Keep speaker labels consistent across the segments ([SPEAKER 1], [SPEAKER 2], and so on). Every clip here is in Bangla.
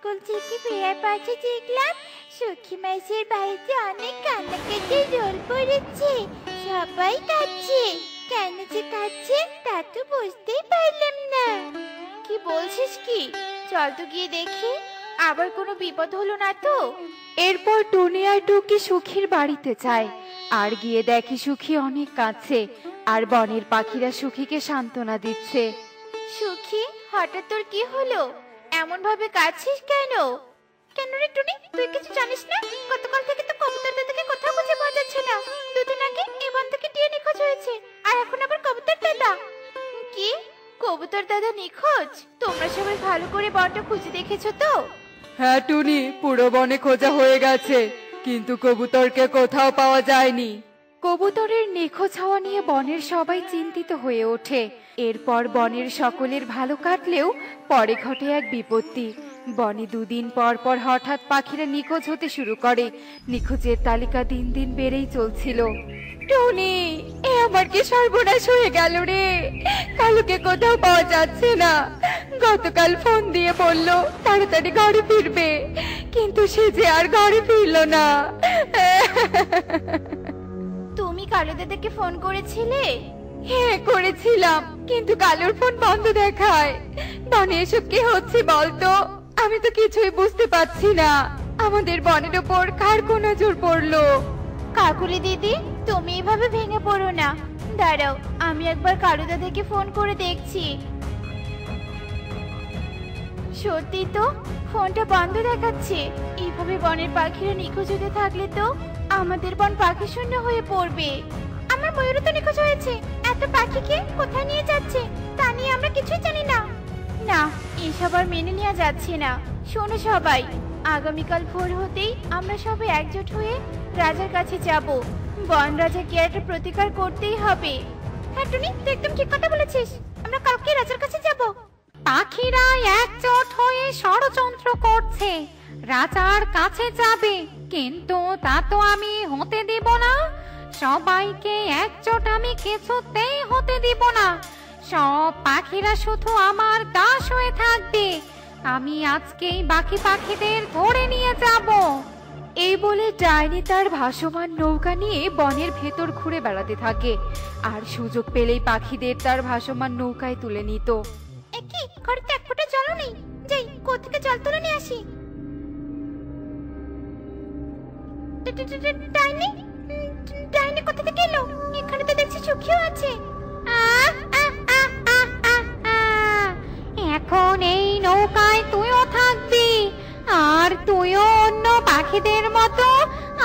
[SPEAKER 1] স্কুল থেকে ফেরার পথে দেখলাম সখী মাসির বাড়িতে অনেক কান্নাকাটির রোল পড়েছে। সবাই কাঁদছে, কেন যে কাঁদছে তা তো বুঝতেই পারলাম না। কি বলছিস কি? চল তো গিয়ে দেখি, আবার কোনো বিপদ হলো না তো।
[SPEAKER 2] এরপর টুনি আর টুকি সুখীর বাড়িতে যায় আর গিয়ে দেখে সুখী অনেক কাঁদছে আর বনের পাখিরা সুখীকে সান্ত্বনা দিচ্ছে।
[SPEAKER 1] সুখী, হঠাৎ তোর কি হলো? এমন ভাবে কাঁদছিস কেন? কেন রে টুনি, তুই কিছু জানিস না? গতকাল থেকে তো কবুতর দাদাকে কোথাও খুঁজে পাওয়া যাচ্ছে না। দুদিন আগে এই বন থেকে টিয়া নিখোঁজ হয়েছে, আর এখন আবার কবুতর দাদা। কি, কবুতর দাদা নিখোঁজ? তোমরা সবাই ভালো করে বনটা খুঁজে দেখেছো তো?
[SPEAKER 2] হ্যাঁ টুনি, পুরো বনে খোঁজা হয়ে গেছে, কিন্তু কবুতরকে কোথাও পাওয়া যায়নি। কবুতরের নিখোঁজ হওয়া নিয়ে বনের সবাই চিন্তিত হয়ে ওঠে। এরপর বনের সকলের ভালো কাটলেও পরে ঘটে এক বিপত্তি। বনে দুদিন পর পর হঠাৎ পাখিরা নিখোঁজ হতে শুরু করে। নিখোঁজের তালিকা দিন দিন বেড়েই চলছিল। টুনি, এ আমার কি সর্বনাশ হয়ে গেল রে! কালুকে কোথাও পাওয়া যাচ্ছে না। গতকাল ফোন দিয়ে বলল তাড়াতাড়ি ঘরে ফিরবে, কিন্তু সে যে আর ঘরে ফিরলো না।
[SPEAKER 1] তুমি কালু দাদাকে ফোন করেছিলে?
[SPEAKER 2] হ্যাঁ করেছিলাম, কিন্তু কালুর ফোন বন্ধ দেখায়। বনে এসব কি হচ্ছে বলতো? আমি তো কিছুই বুঝতে পারছি না। আমাদের বনের উপর কার কোন নজর পড়লো?
[SPEAKER 1] কাকুলি দিদি, তুমি এভাবে ভেঙে পড়ো না। দাঁড়াও, আমি একবার কালু দাদাকে ফোন করে দেখছি। সত্যি তো, ফোনটা বন্ধ দেখাচ্ছে। এইভাবে বনের পাখিরা নিখোঁজ হতে থাকলে তো আমাদের বন পাখি শূন্য হয়ে পড়বে। আমার ময়ূরও তো নিখোঁজ হয়েছে। এত পাখিকে কোথায় নিয়ে যাচ্ছে তা নিয়ে আমরা কিছুই জানি না। না, এসব আর মেনে নেওয়া যাচ্ছে না। শোনো সবাই, আগামীকাল ভোর হতেই আমরা সবাই একজোট হয়ে রাজার কাছে যাব। বন রাজাকে একটা প্রতিকার করতেই হবে। হ্যাঁ টুনি, তুই একদম ঠিক কথা বলেছিস। আমরা কালকে রাজার কাছে যাব।
[SPEAKER 2] পাখিরা একজোট হয়ে ষড়যন্ত্র করছে, রাজার কাছে যাবে, কিন্তু তা তো আমি হতে দিব না। সবাইকে একজোট আমি কিছুতেই হতে দিব না। সব পাখিরা শুধু আমার দাস হয়ে থাকবে। আমি আজকেই বাকি পাখিদের ধরে নিয়ে যাব। এই বলে ডাইনি তার ভাসমান নৌকা নিয়ে বনের ভেতর ঘুরে বেড়াতে থাকে আর সুযোগ পেলেই পাখিদের তার ভাসমান নৌকায় তুলে নিত।
[SPEAKER 1] কি, ঘরে তো এক ফোঁটা জলও নেই। যাই, কোথা থেকে জল তুলে নিয়ে আসি। ডাইনি, ডাইনি কোথা থেকে এলো? এখানে তো দেখছি সুখীও আছে।
[SPEAKER 2] এখন এই নৌকায় তুইও থাকবি, আর তুইও অন্য পাখিদের মতো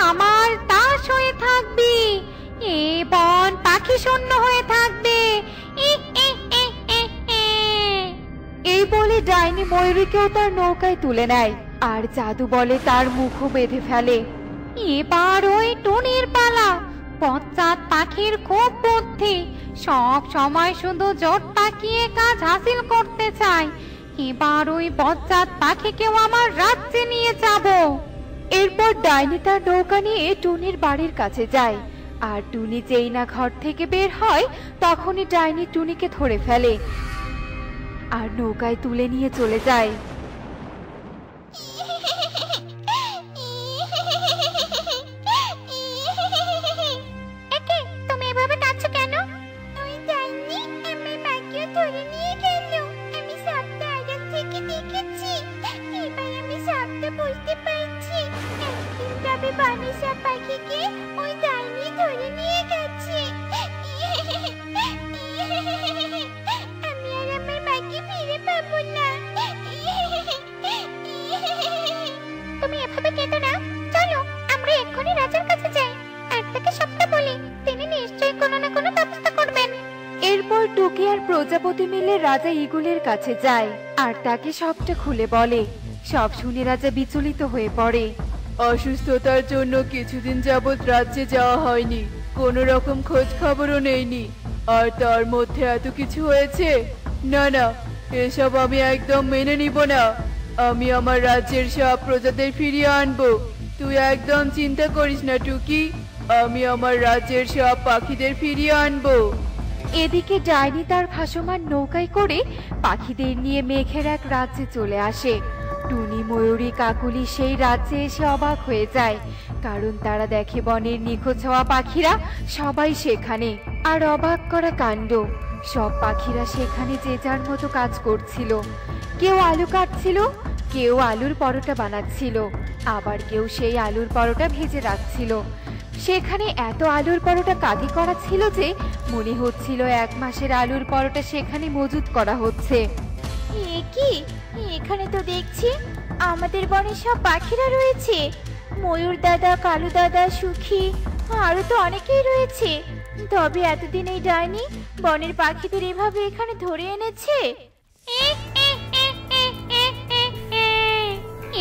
[SPEAKER 2] আমার দাস হয়ে থাকবি। এ বন পাখি শূন্য হয়ে থাকবে। এই বলে ডাইনি ময়ূরীকেও তার নৌকায় তুলে নেয় আর জাদু বলে তার মুখও বেঁধে ফেলে। এবার ওই টুনির পালা। পশ্চাৎ পাখির খুব বুদ্ধি, সব সময় শুধু জোট পাকিয়ে কাজ হাসিল করতে চায়। এবার ওই পশ্চাৎ পাখিকেও আমার রাজ্যে নিয়ে যাব। এরপর ডাইনি তার নৌকা নিয়ে টুনির বাড়ির কাছে যায়, আর টুনি যেই না ঘর থেকে বের হয় তখনই ডাইনি টুনিকে ধরে ফেলে আর নৌকায় তুলে নিয়ে চলে যায়।
[SPEAKER 1] তুমি এভাবে কাঁদছো কেন? ওই ডাইনি আমার মাকেও ধরে নিয়ে গেল। আমি সবটা আগে থেকে দেখেছি। এবার আমি সবটা বুঝতে পারছি। একদিন তবে বনের সব পাখিকে ওই ডাইনি ধরে নিয়ে গেছে। আমি আর আমার মাকে ফিরে পাবো না। তুমি এভাবে কেঁদো না। চলো, আমরা এক্ষুনি রাজার কাছে যাই আর তাকে সবটা বলি। তিনি নিশ্চয়ই কোনো না কোনো ব্যবস্থা করবেন।
[SPEAKER 2] এরপর টুকি আর প্রজাপতি মিলে রাজা ঈগলের কাছে যায় আর তাকে সবটা খুলে বলে। সব শুনে রাজা বিচলিত হয়ে পড়ে।
[SPEAKER 3] অসুস্থতার জন্য কিছুদিন যাবৎ রাজ্যে যাওয়া হয়নি, কোনো রকম খোঁজ খবরও নেইনি, আর তার মধ্যে এত কিছু হয়েছে। না না, এসব আমি একদম মেনে নিব না। আমি আমার রাজ্যের সব প্রজাদের ফিরিয়ে আনবো। তুই একদম চিন্তা করিস না টুকি, আমি আমার রাজ্যের সব পাখিদের ফিরিয়ে আনবো।
[SPEAKER 2] এদিকে ডাইনি তার ভাসমান নৌকায় করে পাখিদের নিয়ে মেঘের এক রাজ্যে চলে আসে। টুনি, ময়ূরী, কাকুলি সেই রাজ্যে এসে অবাক হয়ে যায়, কারণ তারা দেখে বনের নিখোঁজ হওয়া পাখিরা সবাই সেখানে। আর অবাক করা কাণ্ড, সব পাখিরা সেখানে যে যার মতো কাজ করছিল। কেউ আলু কাটছিল, কেউ আলুর পরোটা বানাচ্ছিল, আবার কেউ সেই আলুর পরোটা ভেজে রাখছিল। সেখানে এত আলুর পরোটা কাঁদি করা ছিল যে মনে হচ্ছিল 1 মাসের আলুর পরোটা সেখানে মজুত করা হচ্ছে।
[SPEAKER 1] এ কি, এখানে তো দেখছি আমাদের বনে সব পাখিরা রয়েছে। ময়ূর দাদা, কালু দাদা, সুখী, আরো তো অনেকেই রয়েছে। তবে এতদিন এই ডাইনি বনের পাখিদের এভাবে এখানে ধরে এনেছে।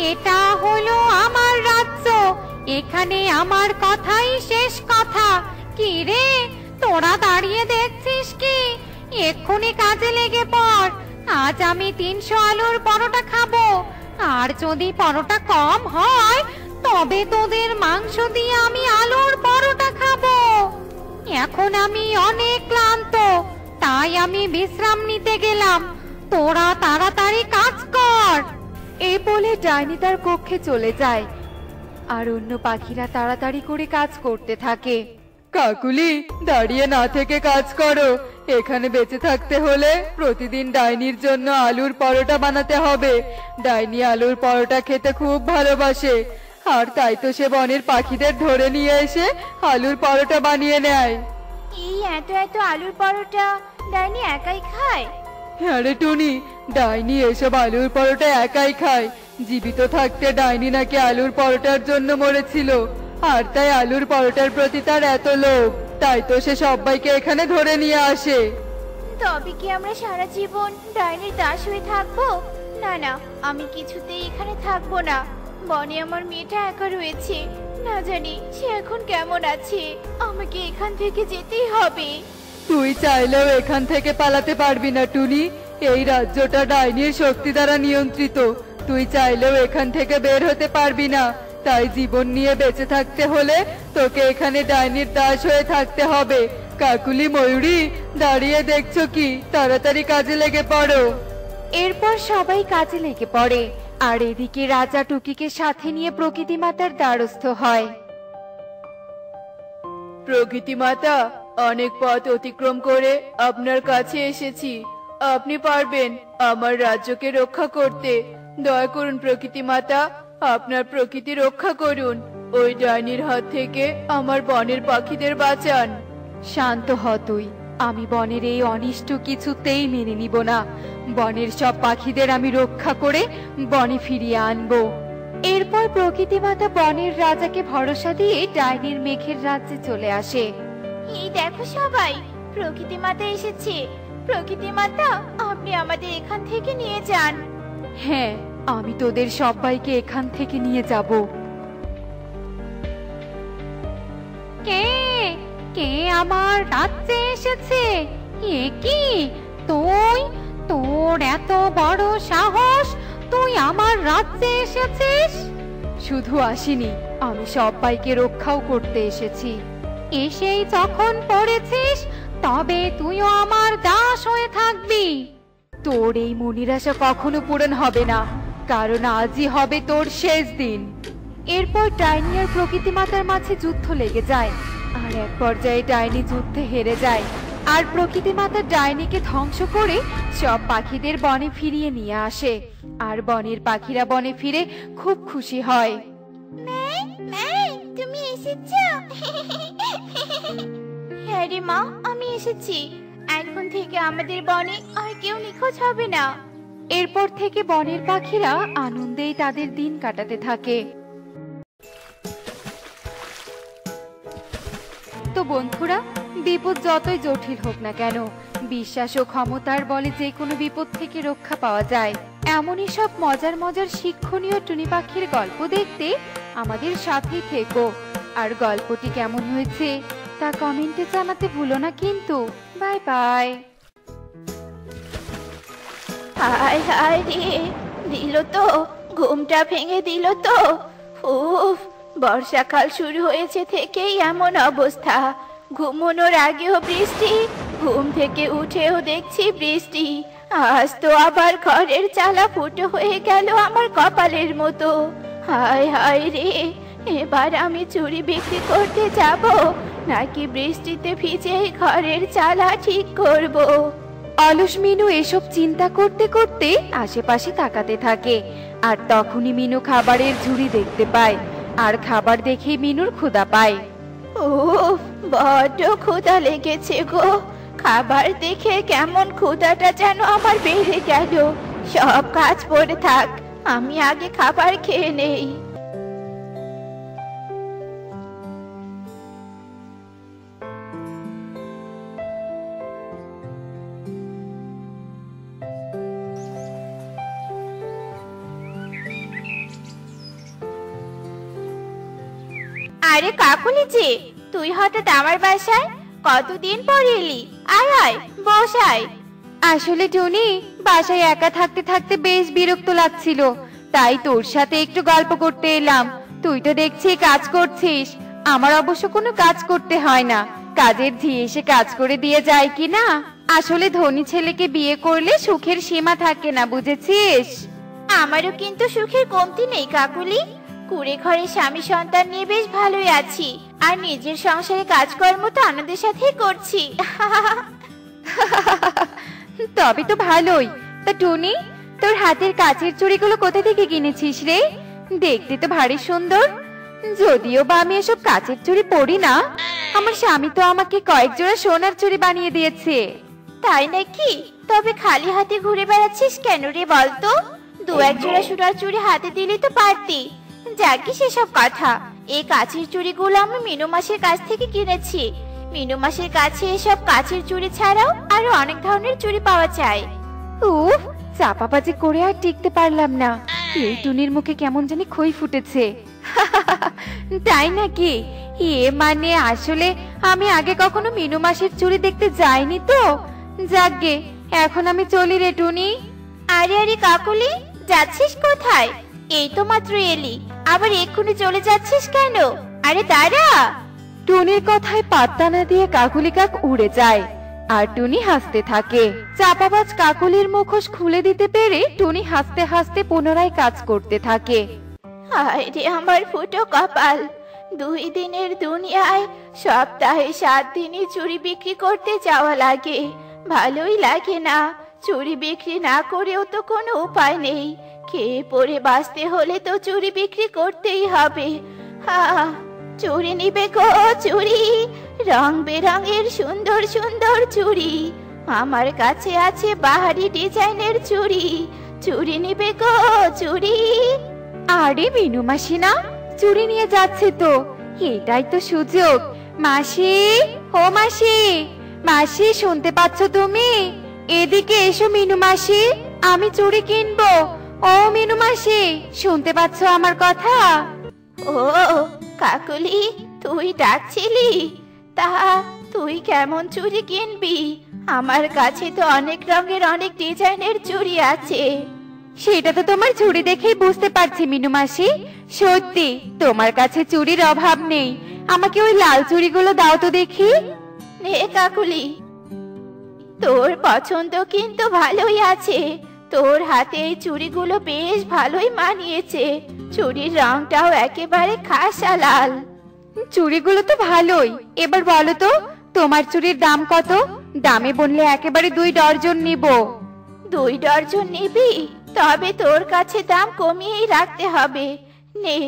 [SPEAKER 2] এটা হলো আমার রাজ্য, এখানে আমার কথাই শেষ কথা। কি রে, তোরা দাঁড়িয়ে দেখছিস কি? এক্ষুনি কাজে লেগে পড়। আজ আমি 300 আলুর পরোটা খাবো, আর যদি পরোটা কম হয় তবে তোদের মাংস দিয়ে আমি আলুর পরোটা খাবো। এখন আমি অনেক ক্লান্ত, তাই আমি বিশ্রাম নিতে গেলাম। তোরা তাড়াতাড়ি কাজ কর। এই বলে ডাইনি তার কক্ষে চলে যায়, আর অন্য পাখিরা তাড়াতাড়ি করে কাজ করতে থাকে।
[SPEAKER 3] কাকুলি, দাঁড়িয়ে না থেকে কাজ করো। এখানে বেঁচে থাকতে হলে প্রতিদিন ডাইনির জন্য আলুর পরোটা বানাতে হবে। ডাইনি আলুর পরোটা খেতে খুব ভালোবাসে, আর তাই তো সে বনের পাখিদের ধরে নিয়ে এসে আলুর পরোটা বানিয়ে নেয়।
[SPEAKER 1] এই এত এত আলুর পরোটা ডাইনি একাই খায়?
[SPEAKER 3] আরে টুনি, ডাইনি এসব আলুর পরোটা একাই খায়। জীবিত থাকতে ডাইনি নাকি আলুর পরোটার জন্য মরেছিল, আর তাই আলুর পরোটার প্রতি তার এত লোভ। তাই তো সে সবাইকে এখানে ধরে নিয়ে আসে।
[SPEAKER 1] তবে কি আমরা সারা জীবন ডাইনির দাস হয়ে থাকবো? না না, আমি কিছুতেই এখানে থাকবো না। বনে আমার মেয়েটা একা রয়েছে, না জানি সে এখন কেমন আছে। আমাকে এখান থেকে যেতেই হবে।
[SPEAKER 3] তুই চাইলেও এখান থেকে পালাতে পারবি না টুনি। এই রাজ্যটা ডাইনির শক্তি দ্বারা নিয়ন্ত্রিত। তুই চাইলেও এখান থেকে বের হতে পারবি না। তাই জীবন নিয়ে বেঁচে থাকতে হলে তোকে এখানে ডাইনির দাস হয়ে থাকতে হবে। কাকুলি, ময়ূরী, দাঁড়িয়ে দেখছো কি? তাড়াতাড়ি কাজে লেগে পড়ো।
[SPEAKER 2] এরপর সবাই কাজে লেগে পড়ে, আর এদিকে রাজা টুকিকে সাথে নিয়ে প্রকৃতি মাতার দ্বারস্থ হয়।
[SPEAKER 3] প্রকৃতি মাতা, অনেক পথ অতিক্রম করে আপনার কাছে এসেছি। আপনি পারবেন আমার রাজ্যকে রক্ষা করতে। দয়া করুন প্রকৃতি মাতা, আপনার প্রকৃতি রক্ষা করুন। ওই ডাইনির হাত থেকে আমার বনের পাখিদের বাঁচান।
[SPEAKER 2] শান্ত হ তুই। আমি বনের এই অনিষ্ট কিছুতেই মেনে নিব না। বনের সব পাখিদের আমি রক্ষা করে বনে ফিরিয়ে আনবো। এরপর প্রকৃতি মাতা বনের রাজাকে ভরসা দিয়ে ডাইনির মেঘের রাজ্যে চলে আসে।
[SPEAKER 1] এই দেখো সবাই, প্রকৃতি মাতা এসেছে। প্রকৃতি মাতা, আপনি আমাদের এখান থেকে নিয়ে যান।
[SPEAKER 2] হ্যাঁ, আমি তোদের সবাইকে এখান থেকে নিয়ে যাব। কে কে আমার রাজ্যে এসেছে? এ কি, তুই? তোর এত বড় সাহস, তুই আমার রাজ্যে এসেছিস? শুধু আসিনি, আমি সবাইকে রক্ষাও করতে এসেছি। এসেই যখন পড়েছিস, তবে তুইও আমার দাস হয়ে থাকবি। তোর এই মনের আশা কখনো পূরণ হবে না, কারণ আজই হবে তোর শেষ দিন। এরপর ডাইনি আর প্রকৃতি মাতার মাঝে যুদ্ধ লেগে যায়, আর এক পর্যায়ে ডাইনি যুদ্ধে হেরে যায়, আর প্রকৃতি মাতা ডাইনিকে ধ্বংস করে সব পাখিদের বনে ফিরিয়ে নিয়ে আসে। আর বনের পাখিরা বনে ফিরে খুব খুশি হয়।
[SPEAKER 1] তুমি এসেছো? হ্যাঁ রে মা, আমি এসেছি। এখন থেকে আমাদের বনে আর কেউ নিখোঁজ হবে না।
[SPEAKER 2] এরপর থেকে বনের পাখিরা আনন্দেই তাদের দিন কাটাতে থাকে। তো বন্ধুরা, বিপদ যতই জটিল হোক না কেন, বিশ্বাস ও ক্ষমতার বলে যে কোনো বিপদ থেকে রক্ষা পাওয়া যায়। এমনই সব মজার মজার শিক্ষণীয় টুনি পাখির গল্প দেখতে আমাদের সাথেই থেকো। আর গল্পটি কেমন হয়েছে তা কমেন্টে জানাতে ভুলো না কিন্তু। Bye bye.
[SPEAKER 1] হায় হায় রে, দিল তো, ঘুমটা ভেঙে দিল তো। উফ, বর্ষাকাল শুরু হয়েছে থেকেই এমন অবস্থা। ঘুমানোর আগেও বৃষ্টি, ঘুম থেকে উঠেও দেখছি বৃষ্টি। আজ তো আবার ঘরের চালা ফুটো হয়ে গেল আমার কপালের মতো। হায় হায় রে, এবার আমি চুড়ি বিক্রি করতে যাব নাকি বৃষ্টিতে ভিজে ঘরের চালা ঠিক করব?
[SPEAKER 2] অলস মিনু এসব চিন্তা করতে করতে আশেপাশে তাকাতে থাকে। আর তখনই মিনু খাবারের ঝুড়ি দেখতে পায়। আর খাবার দেখে মিনুর ক্ষুধা পায়।
[SPEAKER 1] উফ, বড্ড ক্ষুধা লেগেছে গো। খাবার দেখে কেমন ক্ষুধাটা যেন আমার বেড়ে গেল। সব কাজ পড়ে থাক, আমি আগে খাবার খেয়ে নেই। আরে কাকুলি যে, তুই হঠাৎ আমার বাসায়? কতদিন পর এলি? আয় আয়, বস আয়।
[SPEAKER 2] আসলে টনি, বাসায় একা থাকতে থাকতে বেশ বিরক্ত লাগছিল, তাই তোর সাথে একটু গল্প করতে এলাম। তুই তো দেখছি কাজ করছিস। আমার অবশ্য কোনো কাজ করতে হয় না, কাজের ঝি এসে কাজ করে দিয়ে যায় কি না। আসলে ধনী ছেলেকে বিয়ে করলে সুখের সীমা থাকে না, বুঝেছিস?
[SPEAKER 1] আমারও কিন্তু সুখের কমতি নেই কাকুলি। কুড়ে ঘরে স্বামী সন্তান নিয়ে বেশ ভালোই আছি, আর নিজের সংসারে কাজকর্ম তো আনন্দের সাথেই করছি।
[SPEAKER 2] তবে তো ভালোই। তা টনি, তোর হাতের কাচের চুড়িগুলো কোথা থেকে কিনেছিস রে? দেখতে তো ভারী সুন্দর। যদিও বা আমি এসব কাচের চুড়ি পরি না, আমার স্বামী তো আমাকে কয়েক জোড়া সোনার চুড়ি বানিয়ে দিয়েছে।
[SPEAKER 1] তাই নাকি? তবে খালি হাতে ঘুরে বেড়াচ্ছিস কেন রে বলতো? দু এক জোড়া সোনার চুড়ি হাতে দিলি তো পারতি। যাকি সেসব কথা, এই কাচের চুড়িগুলো আমি মিনু মাসির কাছ থেকে কিনেছি। মিনু মাসির কাছে এসব কাচের চুড়ি ছাড়াও আরো অনেক ধরনের চুড়ি পাওয়া যায়।
[SPEAKER 2] উফ, চাপাবাজি করে আর টিকতে পারলাম না। এই টুনির মুখে কেমন জানি খই ফুটেছে। তাই নাকি? এ মানে আসলে আমি আগে কখনো মিনু মাসির চুড়ি দেখতে যাইনি তো। যাকগে, এখন আমি চলি রে টুনি।
[SPEAKER 1] আরে আরে কাকুলি, যাচ্ছিস কোথায়? এই তো মাত্র এলি, আবার এক্ষুনি চলে যাচ্ছিস কেন? আরে দাঁড়া।
[SPEAKER 2] টুনির কথায় পাত্তা না দিয়ে কাকুলি কাক উড়ে যায়। আর টুনি হাসতে থাকে। চাপাবাজ কাকুলির মুখোশ খুলে দিতে পেরে টুনি হাসতে হাসতে পুনরায় কাজ করতে থাকে।
[SPEAKER 1] হায় রে আমার ফুটো কপাল। 2 দিনের দুনিয়ায় সপ্তাহে 7 দিনই চুড়ি বিক্রি করতে যাওয়া লাগে। ভালোই লাগে না। চুড়ি বিক্রি না করেও তো কোনো উপায় নেই। খেয়ে পরে বাঁচতে হলে তো চুড়ি বিক্রি করতেই হবে। চুড়ি নিবে গো চুড়ি, রং বেরঙের সুন্দর সুন্দর চুড়ি। আমার কাছে আছে বাহারি ডিজাইনের চুড়ি। চুড়ি নিবে গো চুড়ি।
[SPEAKER 2] আরে মিনু মাসি না, চুড়ি নিয়ে যাচ্ছে তো। এটাই তো সুযোগ। মাসি, ও মাসি, মাসি শুনতে পাচ্ছ তুমি? এদিকে এসো মিনু মাসি, আমি চুড়ি কিনবো। ও মিনু মাসি, শুনতে পাচ্ছ আমার কথা?
[SPEAKER 1] ও কাকুলি, তুই ডাকছিলি? তা তুই কেমন চুড়ি কিনবি? আমার কাছে তো অনেক রঙের অনেক ডিজাইনের চুড়ি আছে।
[SPEAKER 2] সেটা তো তোমার চুড়ি দেখেই বুঝতে পারছি মিনু মাসি। সত্যি তোমার কাছে চুড়ির অভাব নেই। আমাকে ওই লাল চুড়িগুলো দাও তো দেখি।
[SPEAKER 1] নে কাকুলি, তোর পছন্দ কিন্তু ভালোই আছে। তোর হাতে এই চুড়িগুলো বেশ ভালোই মানিয়েছে। চুড়ির রংটাও একেবারে খাসা লাল।
[SPEAKER 2] চুড়িগুলো তো ভালোই। এবার বলো তো, তোমার চুড়ির দাম কত? দামে বললে একেবারে 2 ডজন নিব।
[SPEAKER 1] 2 ডজন নিবি? তবে তোর কাছে দাম কমিয়েই রাখতে হবে। নে,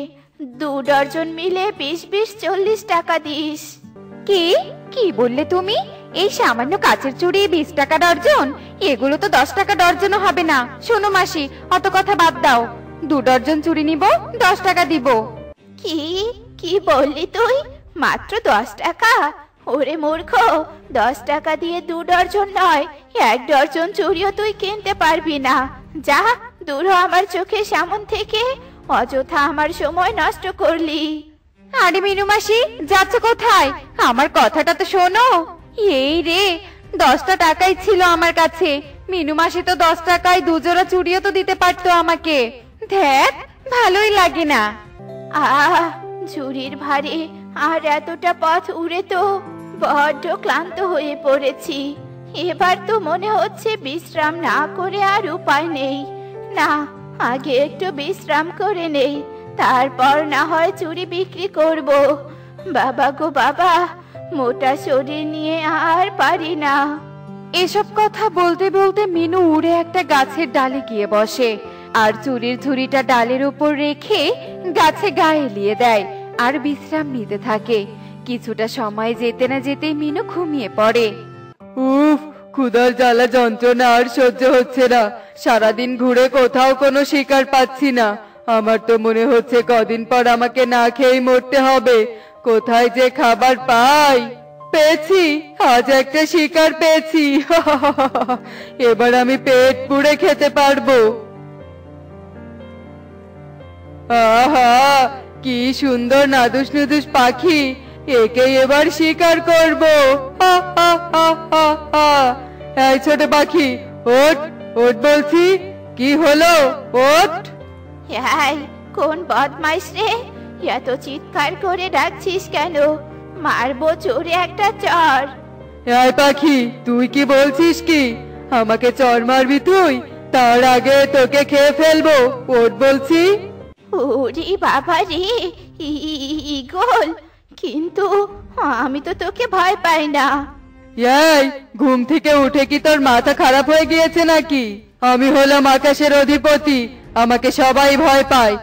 [SPEAKER 1] 2 ডজন মিলে 20 40 টাকা দিস।
[SPEAKER 2] কি কি বললে তুমি? এই সামান্য কাচের চুড়ি 20 টাকা ডর্জন? এগুলো তো 10 টাকা ডর্জনও হবে না। শোনো মাসি, অত কথা বাদ দাও। 2 ডর্জন চুড়ি নিব, 10 টাকা দিব।
[SPEAKER 1] কি কি বললি তুই? মাত্র 10 টাকা? ওরে মূর্খ, 10 টাকা দিয়ে 2 ডজন নয়, 1 ডজন চুড়িও তুই কিনতে পারবি না। যা, দূর হ আমার চোখের সামন থেকে। অযথা আমার সময় নষ্ট করলি।
[SPEAKER 2] আরে মিনু মাসি, যাচ্ছ কোথায়? আমার কথাটা তো শোনো। এই রে, 10টা টাকাই ছিল আমার কাছে। মিনু মাসি তো 10 টাকায় 2 জোড়া চুড়িও তো দিতে পারতো আমাকে। ধ্যাত, ভালোই লাগে না।
[SPEAKER 1] ঝুড়ির ভারে আর এতটা পথ উড়ে তো বড্ড ক্লান্ত হয়ে পড়েছি। এবার তো মনে হচ্ছে বিশ্রাম না করে আর উপায় নেই। না, আগে একটু বিশ্রাম করে নেই, তারপর না হয় চুড়ি বিক্রি করব। বাবা গো বাবা, মোটা শরীর নিয়ে আর পারি না।
[SPEAKER 2] এসব কথা বলতে বলতে মিনু উড়ে একটা গাছের ডালে গিয়ে বসে আর চুরির ঝুড়িটা ডালের উপর রেখে গাছে গায়ে এলিয়ে দেয় আর বিশ্রাম নিতে থাকে। কিছুটা সময় যেতে না যেতেই মিনু ঘুমিয়ে পড়ে।
[SPEAKER 3] উফ, ক্ষুধার জ্বালা যন্ত্রণা আর সহ্য হচ্ছে না। সারাদিন ঘুরে কোথাও কোনো শিকার পাচ্ছি না। আমার তো মনে হচ্ছে কদিন পর আমাকে না খেয়েই মরতে হবে। কোথায় যে খাবার পাই? পেয়েছি, আজ একটা শিকার পেয়েছি। এবার আমি পেট পুড়ে খেতে পারবো। আহা, কি সুন্দর নাদুস নুদুস পাখি, একেই এবার শিকার করব। এই ছোট পাখি, ওঠ ওঠ বলছি। কি হলো, ওঠ।
[SPEAKER 1] এই কোন বদমাইশ রে, এত চিৎকার করে ডাকছিস কেন? মারবো জোরে একটা চর।
[SPEAKER 3] এই পাখি, তুই কি বলছিস কি? আমাকে চর মারবি তুই? তার আগে তোকে খেয়ে ফেলবো, ওঠ বলছি।
[SPEAKER 1] ওরে বাবা রে, ঈগল! কিন্তু আমি তো তোকে ভয় পাই না।
[SPEAKER 3] এই, ঘুম থেকে উঠে কি তোর মাথা খারাপ হয়ে গিয়েছে নাকি? আমি হলাম আকাশের অধিপতি, আমাকে সবাই ভয় পায়।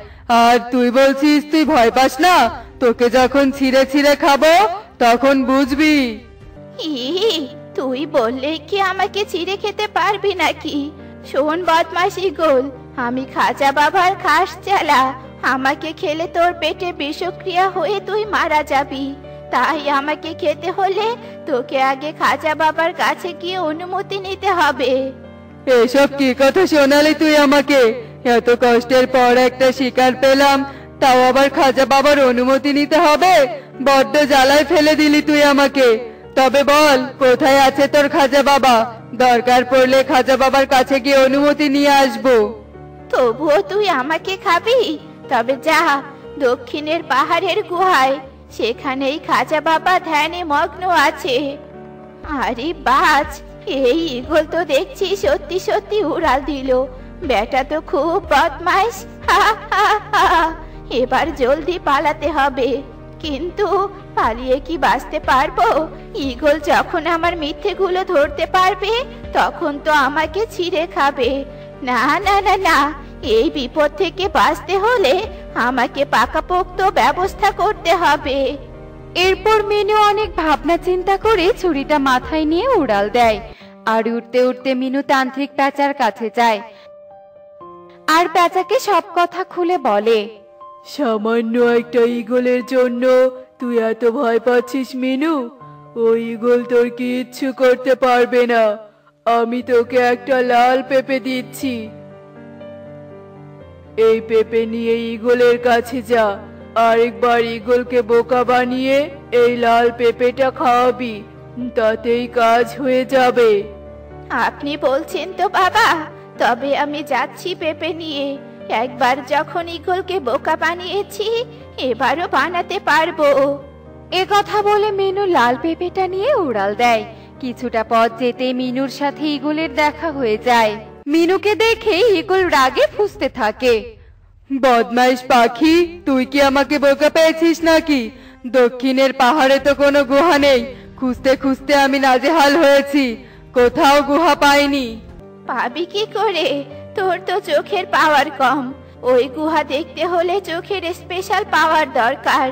[SPEAKER 3] আর তুই বলছিস তুই ভয় পাস না? তোকে যখন ছিঁড়ে ছিঁড়ে খাবো তখন বুঝবি।
[SPEAKER 1] তুই বললে কি আমাকে চিড়ে খেতে পারবি নাকি? শোন বদমাশ ঈগল, আমি খাজা বাবার খাস চালা। আমাকে খেলে তোর পেটে বিষক্রিয়া হয়ে তুই মারা যাবি। তাই আমাকে খেতে হলে তোকে আগে খাজা বাবার কাছে গিয়ে অনুমতি নিতে হবে।
[SPEAKER 3] এসব কি কথা শোনালি তুই আমাকে? এত কষ্টের পর একটা শিকার পেলাম, তাও আবার খাজা বাবার অনুমতি নিতে হবে? বড্ড জ্বালায় ফেলে দিলি তুই আমাকে। তবে বল, কোথায় আছে তোর খাজা বাবা? দরকার পড়লে খাজা বাবার কাছে গিয়ে অনুমতি নিয়ে আসবো।
[SPEAKER 1] তবুও তুই আমাকে খাবি? তবে যা, দক্ষিণের পাহাড়ের গুহায়, সেখানেই খাজা বাবা ধ্যানে মগ্ন আছে। আরে বাজ, এই ঈগল তো দেখছি সত্যি সত্যি উড়াল দিল। বেটা তো খুব বদমাইশ। এবার জলদি পালাতে হবে। কিন্তু পালিয়ে কি বাঁচতে পারবো? ঈগল যখন আমার মিথ্যেগুলো ধরতে পারবে তখন তো আমাকে ছিঁড়ে খাবে। না না না না, এই বিপদ থেকে বাঁচতে হলে আমাকে পাকাপোক্ত ব্যবস্থা করতে হবে।
[SPEAKER 2] এরপর মিনু অনেক ভাবনা চিন্তা করে ছুরিটা মাথায় নিয়ে উড়াল দেয় আর উঠতে উঠতে মিনু তান্ত্রিক পেঁচার কাছে যায় আর পেঁচাকে সব কথা খুলে বলে।
[SPEAKER 3] সামান্য একটা ঈগলের জন্য তুই এত ভয় পাচ্ছিস মিনু? ওই ঈগল তোর কিচ্ছু করতে পারবে না। আমি তোকে একটা লাল পেঁপে দিচ্ছি। এই পেঁপে নিয়ে ঈগলের কাছে যা, আরেকবার ঈগলকে বোকা বানিয়ে এই লাল পেঁপেটা খাওয়াবি, তাতেই কাজ হয়ে যাবে।
[SPEAKER 1] আপনি বলছেন তো বাবা, তবে আমি যাচ্ছি পেঁপে নিয়ে। একবার যখন ঈগলকে বোকা বানিয়েছি, এবারও বানাতে পারবো।
[SPEAKER 2] এ কথা বলে মিনু লাল পেঁপেটা নিয়ে উড়াল দেয়। কিছুটা পথ যেতে মিনুর সাথে ঈগলের দেখা হয়ে যায়। মিনুকে দেখে ঈগল রাগে ফুঁসতে থাকে।
[SPEAKER 3] বদমাইশ পাখি, তুই কি আমাকে বোকা পেয়েছিস নাকি? দক্ষিণের পাহাড়ে তো কোনো গুহা নেই। খুঁজতে খুঁজতে আমি নাজেহাল হয়েছি, কোথাও গুহা পাইনি।
[SPEAKER 1] পাবি কি করে? তোর তো চোখের পাওয়ার কম। ওই গুহা দেখতে হলে চোখের স্পেশাল পাওয়ার দরকার।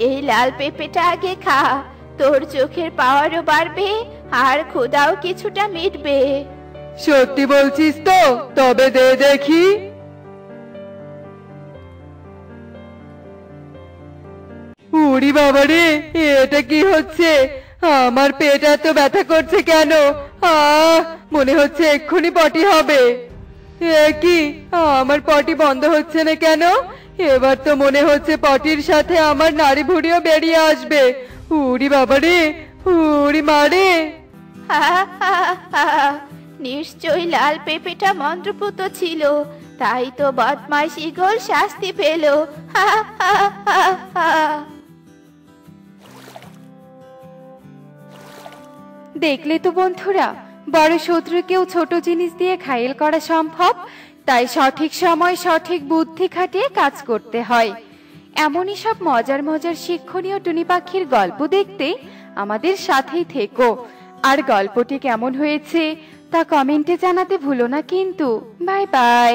[SPEAKER 1] এই লাল পেঁপেটা আগে খা, তোর চোখের পাওয়ারও বাড়বে আর ক্ষুধাও কিছুটা মিটবে।
[SPEAKER 3] সত্যি বলছিস তো? তবে দে দেখি। উড়ি বাবারে, এটা কি হচ্ছে? আমার পেট এত ব্যথা করছে কেন? মনে হচ্ছে এক্ষুনি পটি হবে। এ কি, আমার পটি বন্ধ হচ্ছে না কেন? এবার তো মনে হচ্ছে পটির সাথে আমার নাড়ি ভুড়িও বেরিয়ে আসবে। উড়ি বাবারে, উড়ি মারে।
[SPEAKER 1] নিশ্চয়ই লাল পেঁপেটা মন্ত্রপুত ছিল, তাই তো বদমাইশ ঈগল শাস্তি পেল।
[SPEAKER 2] দেখলে তো বন্ধুরা, বড় শত্রুকেও ছোট জিনিস দিয়ে ঘায়েল করা সম্ভব। তাই সঠিক সময় সঠিক বুদ্ধি খাটিয়ে কাজ করতে হয়। এমনই সব মজার মজার শিক্ষণীয় টুনি পাখির গল্প দেখতে আমাদের সাথেই থেকো। আর গল্পটি কেমন হয়েছে তা কমেন্টে জানাতে ভুলো না কিন্তু। Bye bye.